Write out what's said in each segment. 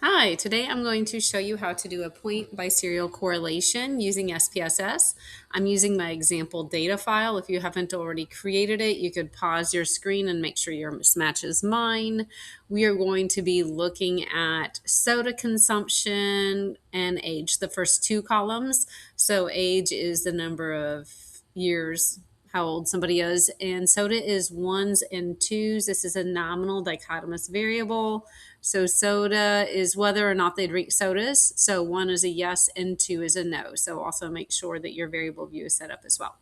Hi, today I'm going to show you how to do a point biserial correlation using SPSS. I'm using my example data file. If you haven't already created it, you could pause your screen and make sure yours matches mine. We are going to be looking at soda consumption and age, the first two columns. So age is the number of years, how old somebody is, and soda is ones and twos. This is a nominal dichotomous variable. So soda is whether or not they drink sodas. So one is a yes and two is a no. So also make sure that your variable view is set up as well.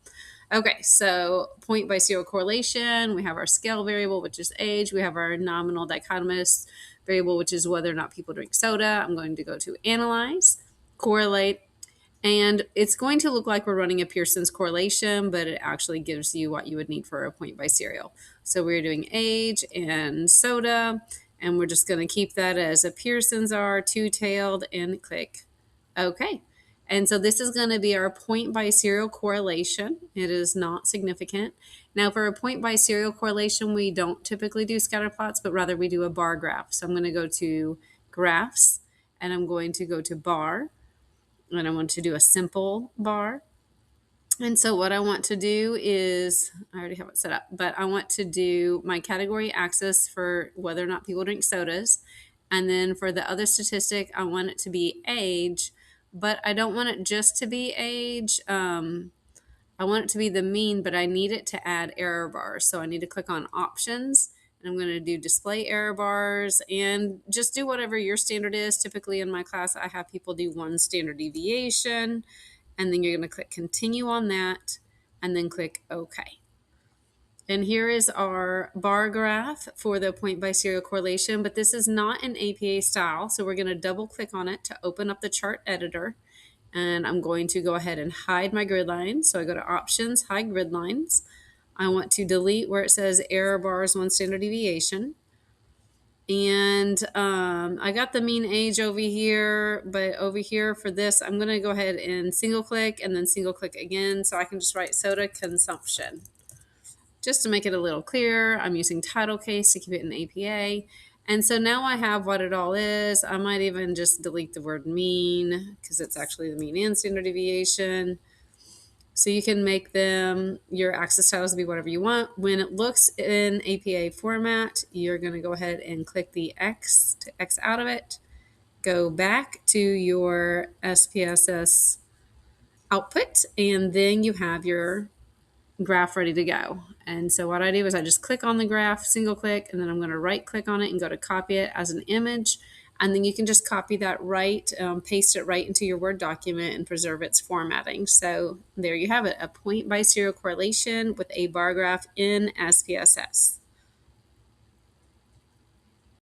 Okay, so point biserial correlation, we have our scale variable, which is age. We have our nominal dichotomous variable, which is whether or not people drink soda. I'm going to go to analyze, correlate, and it's going to look like we're running a Pearson's correlation, but it actually gives you what you would need for a point biserial. So we're doing age and soda, and we're just going to keep that as a Pearson's are, two-tailed, and click OK. And so this is going to be our point biserial correlation. It is not significant. Now for a point biserial correlation, we don't typically do scatter plots, but rather we do a bar graph. So I'm going to go to graphs, and I'm going to go to bar, and I want to do a simple bar. And so what I want to do is, I already have it set up, but I want to do my category axis for whether or not people drink sodas. And then for the other statistic, I want it to be age, but I don't want it just to be age. I want it to be the mean, but I need it to add error bars. So I need to click on options, and I'm going to do display error bars and just do whatever your standard is. Typically in my class, I have people do one standard deviation, and then you're going to click continue on that and then click OK. And here is our bar graph for the point biserial correlation, but this is not an APA style. So we're going to double click on it to open up the chart editor. And I'm going to go ahead and hide my grid lines. So I go to options, hide grid lines. I want to delete where it says error bars, one standard deviation. And I got the mean age over here, but over here for this, I'm going to go ahead and single click and then single click again. So I can just write soda consumption. Just to make it a little clearer, I'm using title case to keep it in APA. And so now I have what it all is. I might even just delete the word mean because it's actually the mean and standard deviation. So you can make them, your axis styles be whatever you want. When it looks in APA format, you're going to go ahead and click the X to X out of it. Go back to your SPSS output, and then you have your graph ready to go. And so what I do is I just click on the graph, single click, and then I'm going to right click on it and go to copy it as an image. And then you can just copy that paste it right into your Word document and preserve its formatting. So there you have it, a point biserial correlation with a bar graph in SPSS.